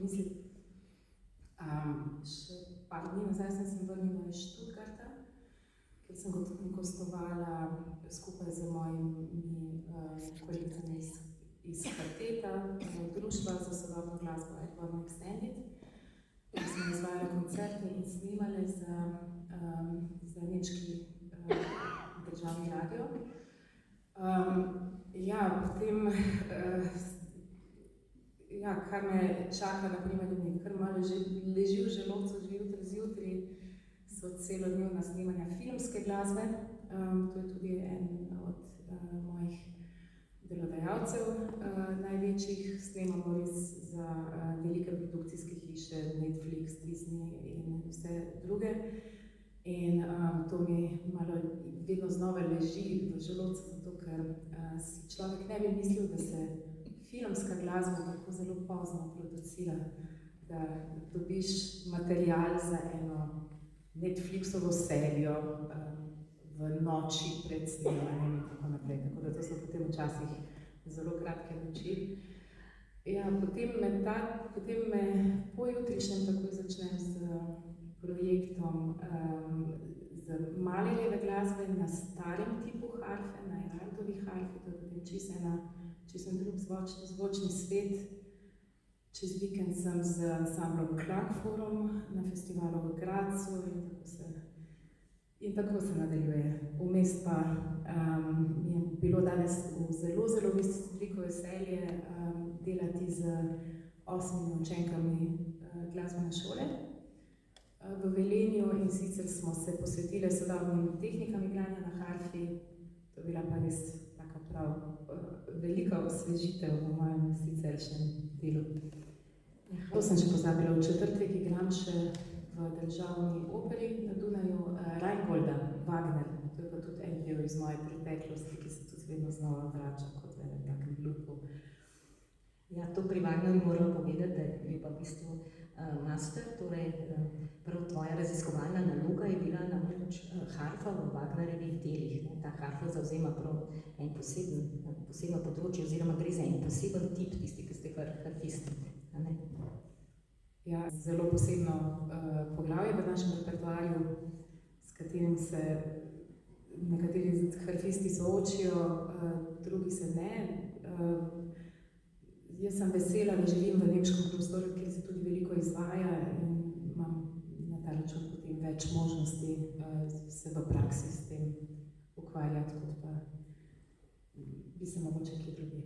pomisliti. Še par dni nazaj sem se vrnila iz Stuttgarta, kjer sem gostovala skupaj z mojimi kolegicami iz kvarteta, društva za sodobno glasbo Edward Extended. In smo izvajali koncerte in snimali za nemški državni radio. Potem, kar me čaka, naprimer, da mi kar malo leži v želodcu, že jutri zjutraj, so celodnevna snemanja filmske glasbe. To je tudi en od mojih delodajalcev največjih. Snemamo res za velike produkcijske hiše, Netflix, Disney in vse druge. In to mi malo vedno znova leži v želodcu, zato ker si človek ne bi mislil, da se filmska glasba tako zelo pozno producira, da dobiš material za eno Netflixovo serijo v noči pred snemanjem in tako naprej. Tako da to so potem včasih zelo kratke noči. Potem me pojutrišnjem takoj začnem z projektom z Mahlerjeve glasbe na starem tipu harfe, na Erhardovi harfi. To je potem čisto drug zvočni svet. Čez vikend sem z ansamblom Klangforum na festivalu v Gradcu in tako se nadaljuje. Vmes pa mi je bilo danes zelo veliko veselje delati z 8 učenkami glasbene šole v Velenju, in sicer smo se posvetili sodobnim tehnikam igranja na harfi. To je bila pa res taka prav velika osvežitev v mojem siceršnjem delu. To sem še pozabila, v četrtek igram še v državni operi na Dunaju Reinholda, Wagner. To je pa tudi en del iz moje preteklosti, ki se tudi vedno znova vrača kot v enem takem loopu. Ja, to pri Wagnerju moram povedati, da je pa v bistvu master, torej prav tvoja raziskovalna naloga je bila namreč harfa v Wagnerjevih delih. Ta harfa zavzema prav en posebno področje, oziroma gre za en poseben tip, tisti, ki ste harfisti. Ja, zelo posebno poglavje v našem repertoarju, s katerim se nekateri harfisti soočijo, drugi se ne. Jaz sem vesela, da živim v nemškem prostoru, kjer se tudi veliko izvaja in imam na ta račun potem več možnosti se v praksi s tem ukvarjati, kot pa bi se mogoče kje drugje.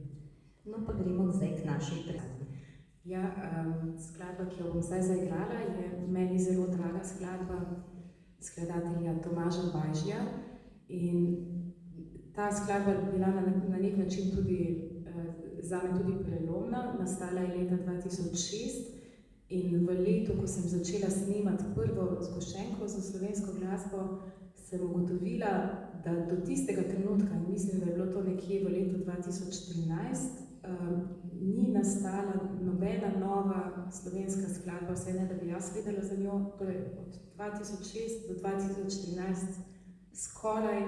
No, pa gremo zdaj k naši predstavi. Ja, skladba, ki jo bom zdaj zaigrala, je meni zelo draga skladba skladatelja Tomaža Bajžija. In ta skladba je bila na nek način tudi zame tudi prelomna. Nastala je leta 2006 in v letu, ko sem začela snemati prvo zgoščenko za slovensko glasbo, sem ugotovila, da do tistega trenutka, in mislim, da je bilo to nekje v letu 2013, ni nastala nobena nova slovenska skladba, vsaj ne, da bi jaz vedela za njo. Torej od 2006 do 2013 skoraj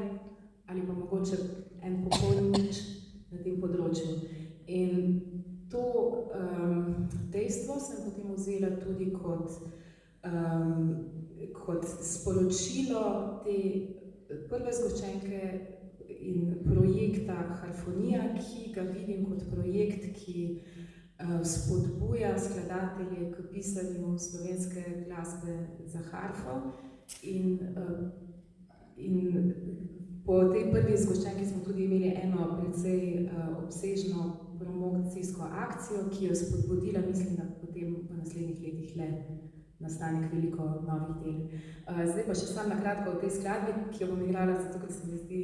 ali pa mogoče en popoln nič na tem področju. In to dejstvo sem potem vzela tudi kot sporočilo te prve zgoščenke in projekta Harfonija, ki ga vidim kot projekt, ki spodbuja skladatelje k pisanju slovenske glasbe za harfo. In po tej prvi zgoščenki smo tudi imeli eno precej obsežno promocijsko akcijo, ki jo je spodbudila, mislim, da potem v naslednjih letih le nastanek veliko novih del. Zdaj pa še samo na kratko o tej skladbi, ki jo bom igrala, zato ker se mi zdi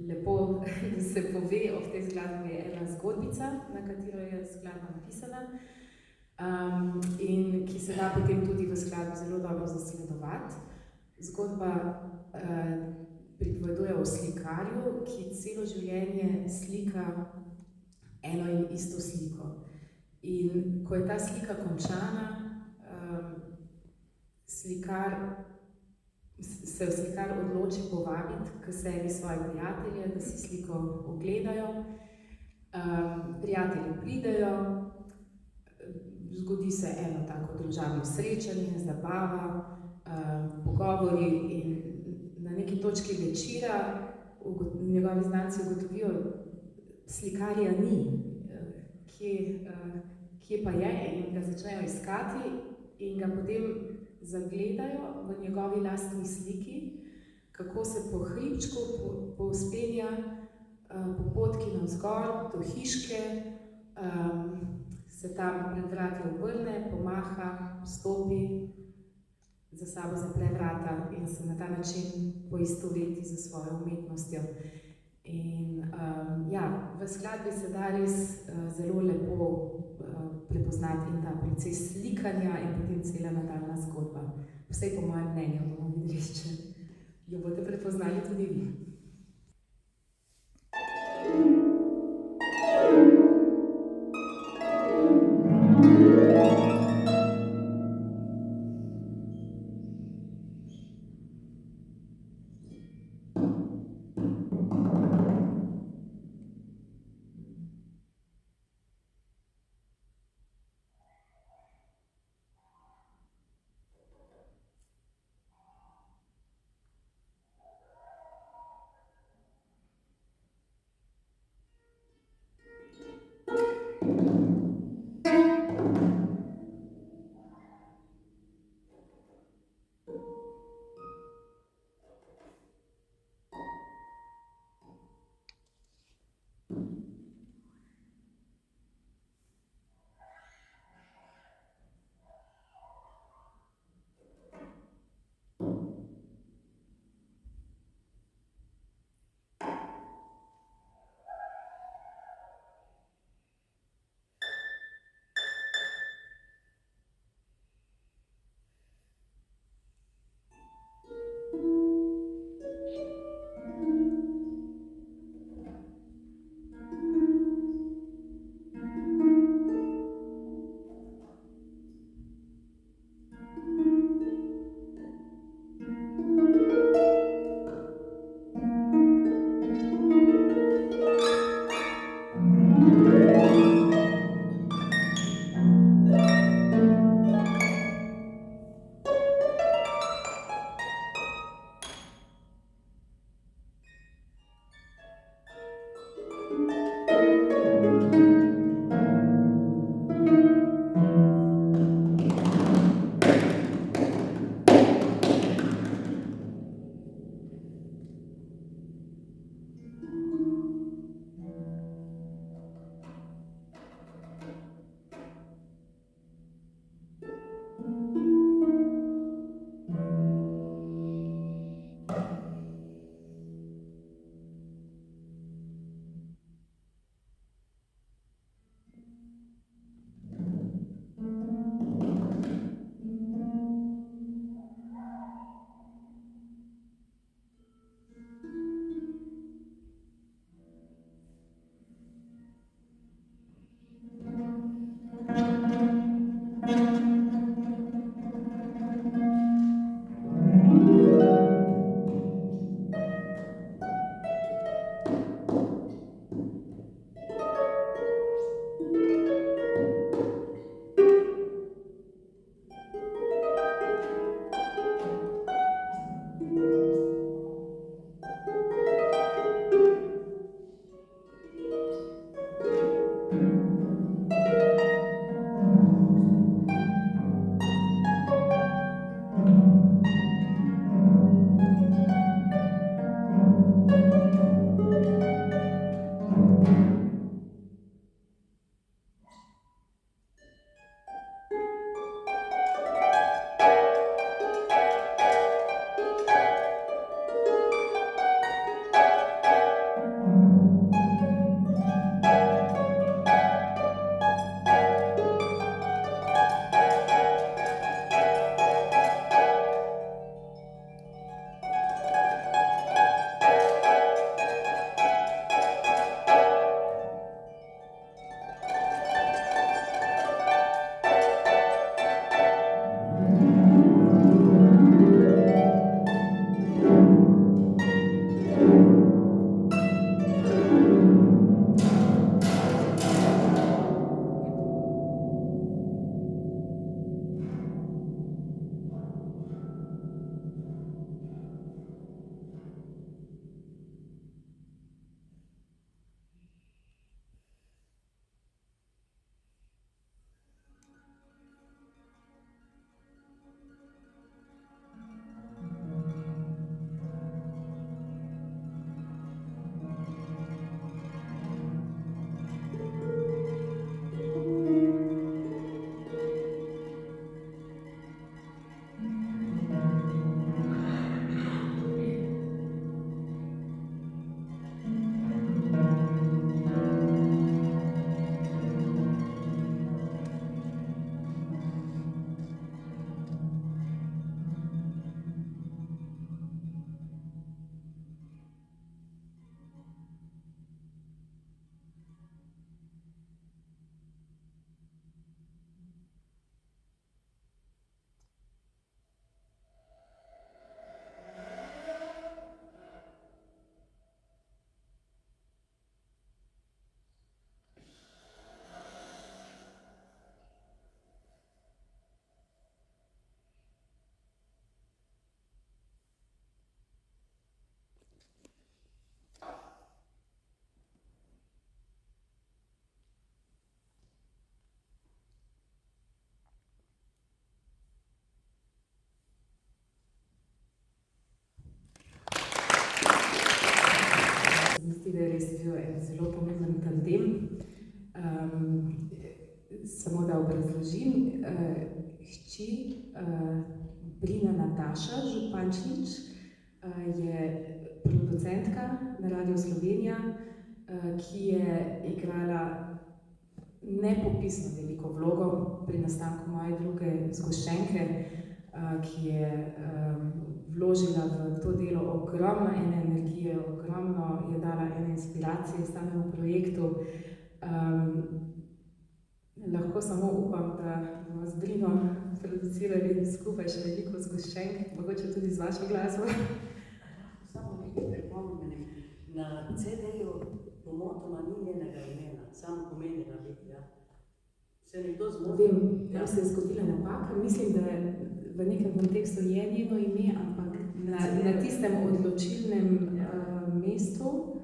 lepo, da se pove o tej skladbi ena zgodbica, na katero je skladba napisana, in ki se da potem tudi v skladbi zelo dobro zasledovati. Zgodba pripoveduje o slikarju, ki celo življenje slika eno in isto sliko. In ko je ta slika končana, slikar odloči povabiti k sebi svoje prijatelje, da si sliko ogledajo. Prijatelji pridejo, zgodi se eno tako družabno srečanje, zabava, pogovori in na neki točki večera njegovi znanci ugotovijo, slikarja ni, kje pa je, in ga začnejo iskati in ga potem zagledajo v njegovi lastni sliki, kako se po hribčku povzpenja po potki navzgor do hiške, se tam pred vrati obrne, pomaha, vstopi, za sabo zapre vrata in se na ta način poistoveti s svojo umetnostjo. In ja, v skladbi se da res zelo lepo prepoznati in ta proces slikanja in potem cela nadaljna zgodba. Vsej po mojem mnenju, bomo videli, če jo boste prepoznali tudi vi. zdi, da je res bil en zelo pomemben tandem. Samo da obrazložim, hči Brina Nataša Župančnič je producentka na Radiu Slovenija, ki je igrala nepopisno veliko vlogo pri nastanku moje druge zgoščenke, ki je vložila v to delo ogromno ene energije, ogromno je dala ene inspiracije samemu projektu. Lahko samo upam, da bomo z Brino producirali skupaj še veliko zgoščenk, mogoče tudi z vašo glasbo. Samo nekaj pripomnim. Na CD-ju pomotoma ni njenega imena, samo pomenila bi, ja. Se nekdo zmoti? Vem, tam se je zgodila napaka. Mislim, da v nekem kontekstu je njeno ime, ampak na tistem odločilnem mestu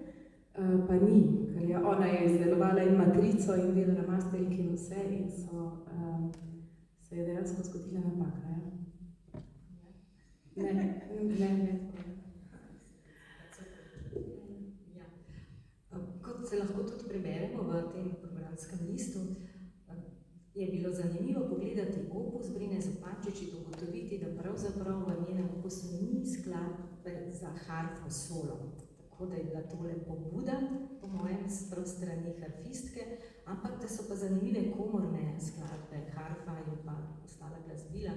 pa ni, ker je ona je izdelovala in matrico in delala mastering in vse in se je dejansko zgodila napaka. Ja? Ne. Kot se lahko tudi preberemo v tem programskem listu, je bilo zanimivo pogledati opus Brine Zupančič in ugotoviti, da pravzaprav v njenem opusu ni skladbe za harfo solo. Tako da je bila tole pobuda, po mojem, prav strani harfistke, ampak da so pa zanimive komorne skladbe, harfa in pa ostala glasbila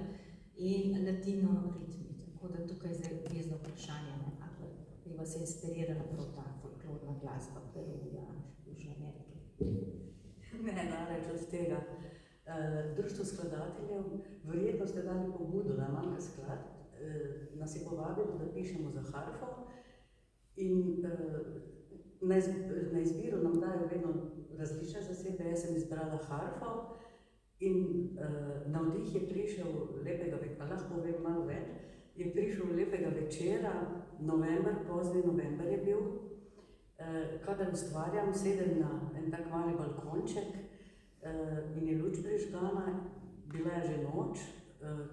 in latino ritmi. Tako da tukaj je vezno vprašanje, ali vas je inspirirala prav ta folklorna glasba Peruvija, Južne Amerike. Ne, daleč od tega. Društvo skladateljev, verjetno ste dali pobudo, da manjka sklad, nas je povabilo, da pišemo za harfo in na izbiro nam dajo vedno različne zasedbe. Jaz sem izbrala harfo in navdih je prišel lepega večera, lahko povem malo več, je prišel lepega večera, november, pozni november je bil, kadar ustvarjam, sedem na en tak mali balkonček, in je luč prižgana, bila je že noč,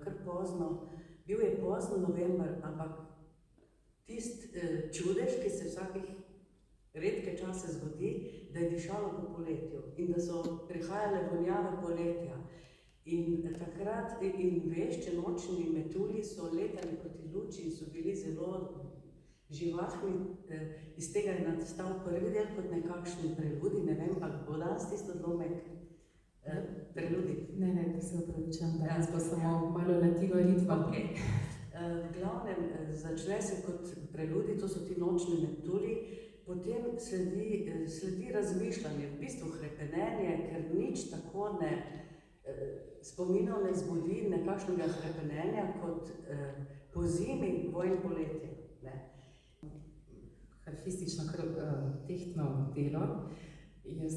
kar pozno. Bil je pozno november, ampak tist čudež, ki se vsakih redke čase zgodi, da je dišalo po poletju in da so prihajale vonjave poletja. In takrat, in vešče nočni metulji so letali proti luči in so bili zelo živahni. Iz tega je nastal prvi del kot nekakšen preludi, ne vem, ali bo danes tisto odlomek preludi. Ne, da se opravičujem, da jaz bo samo malo latino ritma. Okay. V glavnem, začne se kot preludi, to so ti nočni metulji, potem sledi razmišljanje, v bistvu hrepenenje, ker nič tako ne spominov ne zbudi nekakšnega hrepenenja kot po zimi vojn poletje. Harfistično tehtno delo. Jaz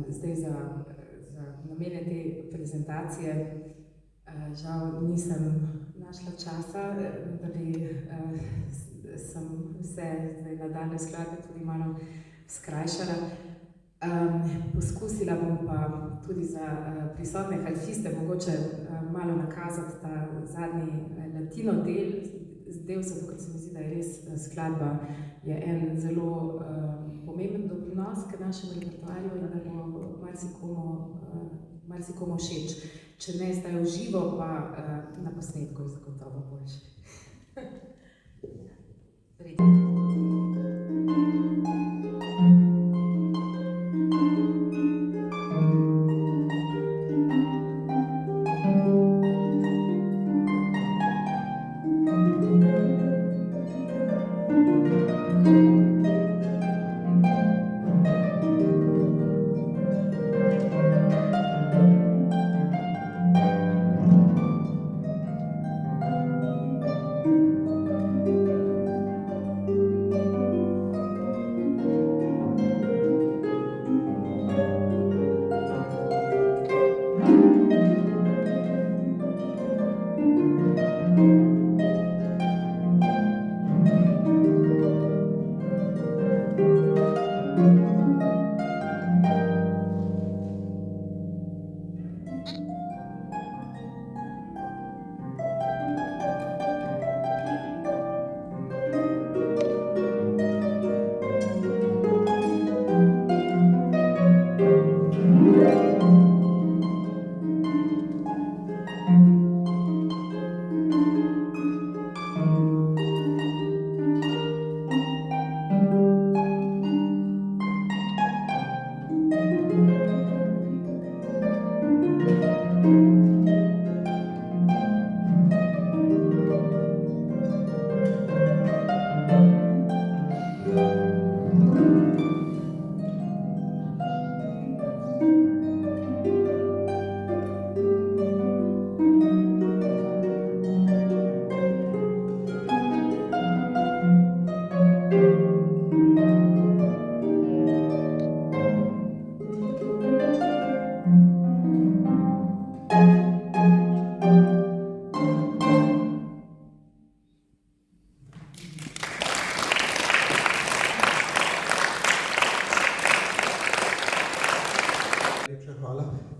zdaj za namene te prezentacije žal nisem našla časa, da bi sem vse nadaljne skladbe tudi malo skrajšala. Poskusila bom pa tudi za prisotne harfiste mogoče malo nakazati ta zadnji latino del zato, ker se mi zdi, da je res skladba je en zelo pomemben doprinos k našemu repertoarju in da bo marsikomu všeč. Če ne zdaj v živo, pa na posnetku je zagotovo boljše.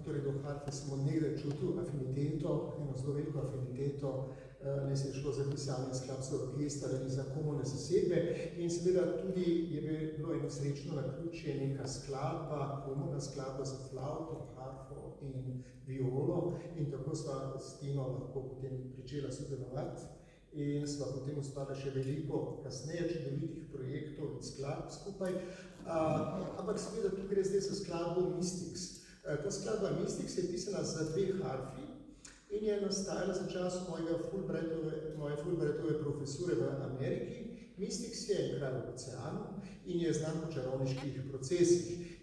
torej do harfe sem od nekdaj čutil afiniteto, eno zelo veliko afiniteto, ne se je šlo za pisanje skladb orkestra ali za komorne zasedbe in seveda tudi je bilo eno srečno naključje neka skladba, komorna skladba za flavto, harfo in violo in tako sva s Tino lahko potem pričela sodelovati in sva potem ustvarila še veliko kasneje čudovitih projektov in skladb skupaj. Ampak seveda tu gre zdaj za skladbo Mystics. Ta skladba Mystics je pisana za dve harfi in je nastajala za čas moje Fulbrightove profesure v Ameriki. Mystics je en kraj v oceanu in je znan po čarovniških procesih.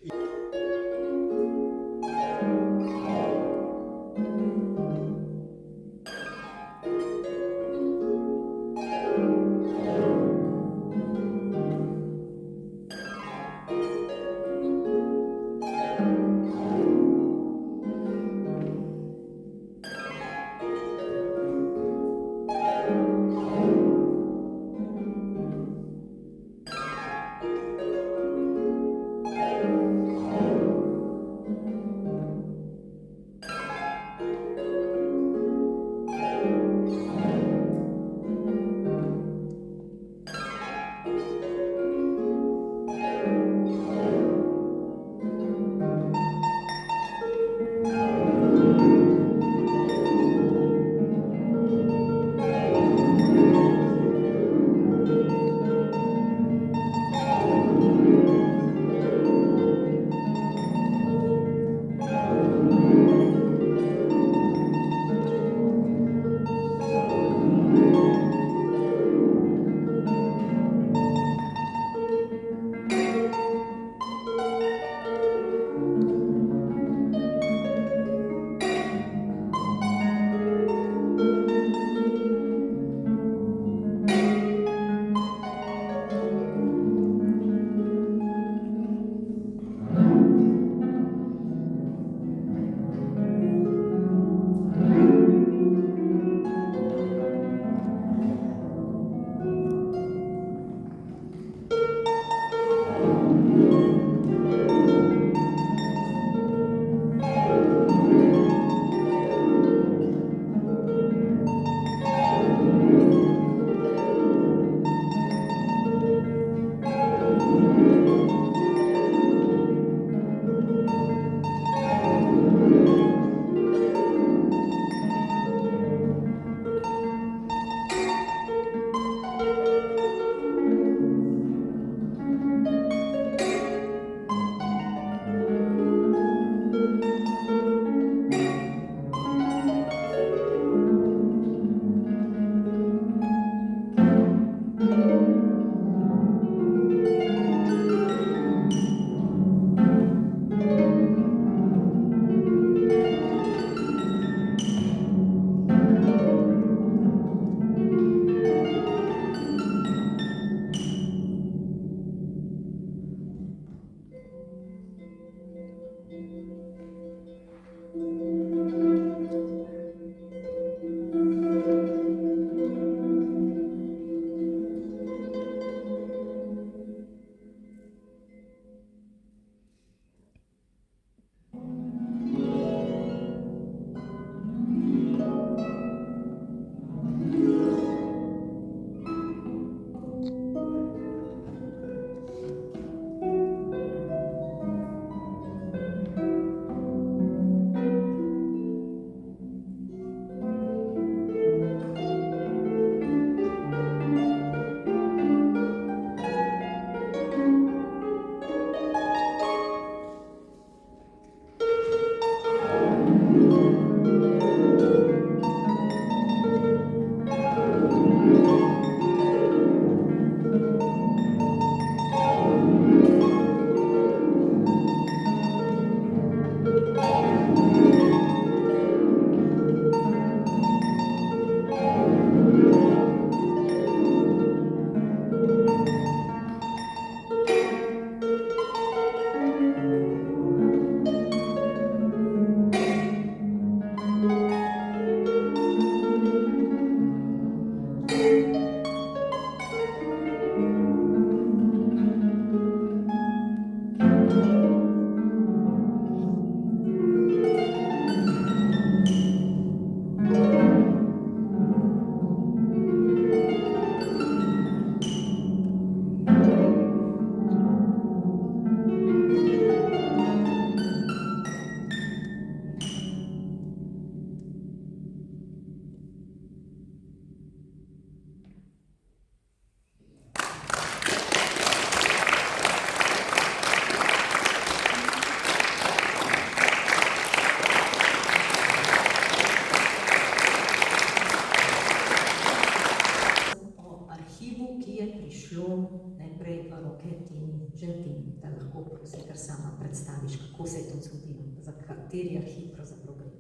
se kar sama predstaviš, kako se je to zgodilo, za kateri arhiv pravzaprav gre.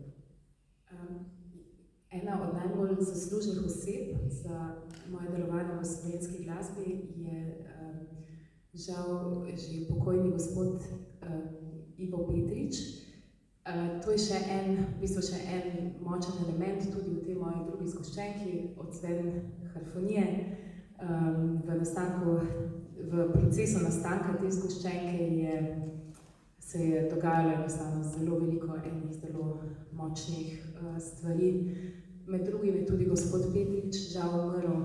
Ena od najbolj zaslužnih oseb za moje delovanje v slovenski glasbi je žal že pokojni gospod Ivo Petrič. To je še en močen element tudi v tej moji drugi zgoščenki, odzven harfonije. V procesu nastanka te zgoščenke se je dogajalo enostavno zelo veliko enih zelo močnih stvari. Med drugim je tudi gospod Petrič žal umrl.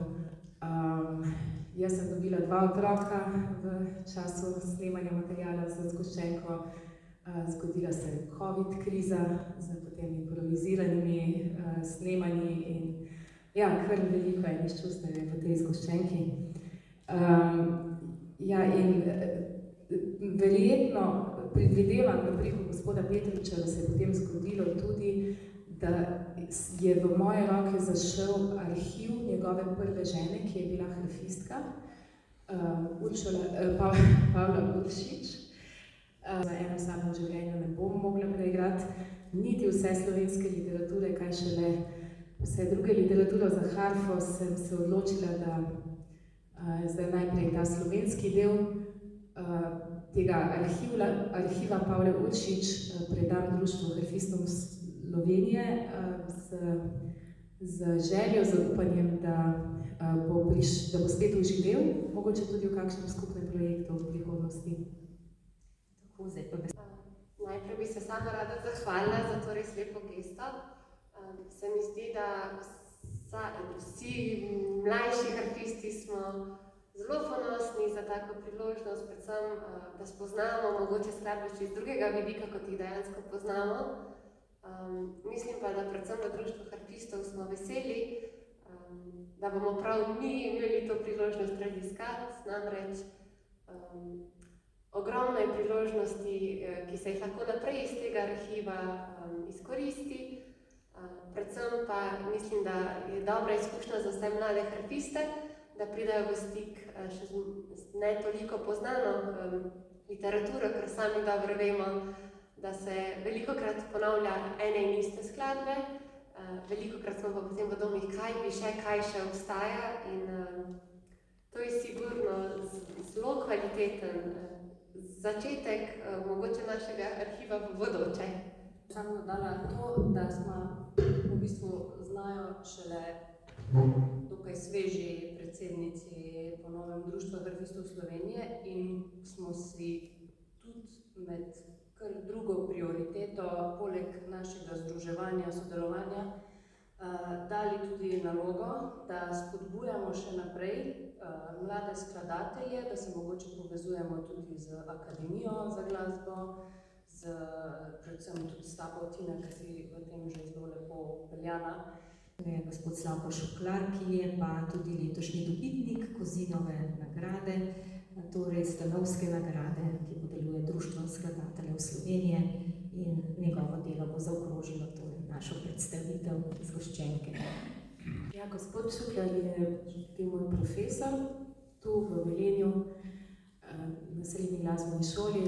Jaz sem dobila 2 otroka v času snemanja materiala za zgoščenko. Zgodila se je COVID kriza z potem improviziranimi snemanji in kar veliko enih čustev je v tej zgoščenki. Verjetno predvidevam v prihodku gospoda Petriča, da se je potem zgodilo tudi, da je v moje roke zašel arhiv njegove prve žene, ki je bila harfistka, Pavla Uršič. Za eno samem življenju ne bom mogla preigrati niti vse slovenske literature, kaj šele vse druge literature za harfo, sem se odločila, da zdaj najprej ta slovenski del tega arhiva Pavle Uršič predam Društvu harfistov Slovenije z željo, z upanjem, da bo spet oživel, mogoče tudi v kakšnem skupnem projektu v prihodnosti. Najprej bi se sama rada zahvalila za to res lepo gesto. Se mi zdi, da vsi mlajši harfisti smo zelo ponosni za tako priložnost, predvsem, da spoznamo mogoče skladbe iz drugega vidika, kot jih dejansko poznamo. Mislim pa, da predvsem v Društvu harfistov smo veseli, da bomo prav mi imeli to priložnost raziskati, namreč ogromno je priložnosti, ki se jih lahko naprej iz tega arhiva izkoristi. Predvsem pa mislim, da je dobra izkušnja za vse mlade harfiste, da pridajo v stik še z ne toliko poznano literaturo, ker sami dobro vemo, da se velikokrat ponavlja ene in iste skladbe. Velikokrat smo pa potem v domih, kaj še obstaja, in to je sigurno zelo kvaliteten začetek mogoče našega arhiva v bodoče. Sam dodala to, da smo v bistvu znajo šele dokaj sveži predsednici po novem Društva harfistov Slovenije in smo si tudi med kar drugo prioriteto, poleg našega združevanja, sodelovanja, dali tudi nalogo, da spodbujamo še naprej mlade skladatelje, da se mogoče povezujemo tudi z Akademijo za glasbo, predvsem tudi s tabo Tina, ki si v tem že zelo lepo upeljana. Gospod Slavko Šuklar, ki je pa tudi letošnji dobitnik Kozinove nagrade, torej Stanovske nagrade, ki podeljuje Društvo skladateljev Slovenije, in njegovo delo bo zaokrožilo našo predstavitev zgoščenke. Gospod Šuklar je bil moj profesor tu v Velenju na srednji glasbeni šoli.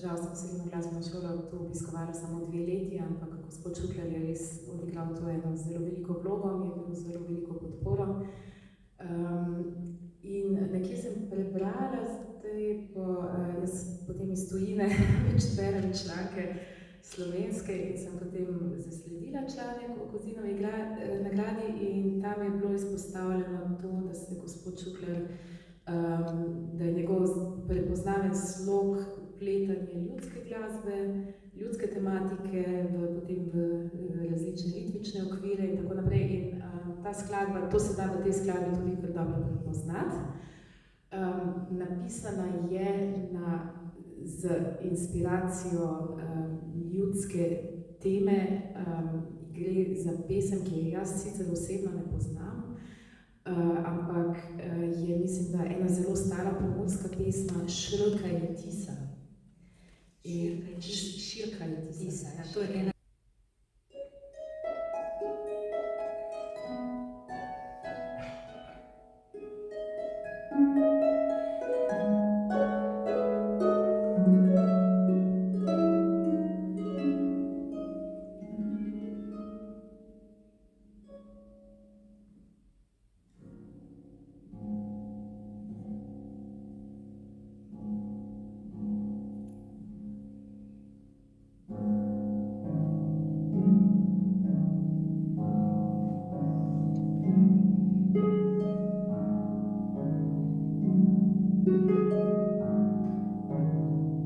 Žal sem srednjo glasbeno šolo tu obiskovala samo 2 leti, ampak gospod Šuklar je res odigral to eno zelo veliko vlogo, mi je bil zelo veliko podporo. In nekje sem prebrala, jaz potem iz tujine več berem članke slovenske in sem potem zasledila članek o Kozinovi nagradi in tam je bilo izpostavljeno to, da se gospod Šuklar, da je njegov prepoznaven slog vpletanje ljudske glasbe, ljudske tematike, potem v različne ritmične okvire in tako naprej. In ta skladba, to se da v tej skladbi tudi kar dobro prepoznati. Napisana je z inspiracijo ljudske teme, gre za pesem, ki jo jaz sicer osebno ne poznam, ampak je, mislim, da ena zelo stara pomurska pesma Šrlka je tisa. Širka je tisa. To je ena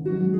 Thank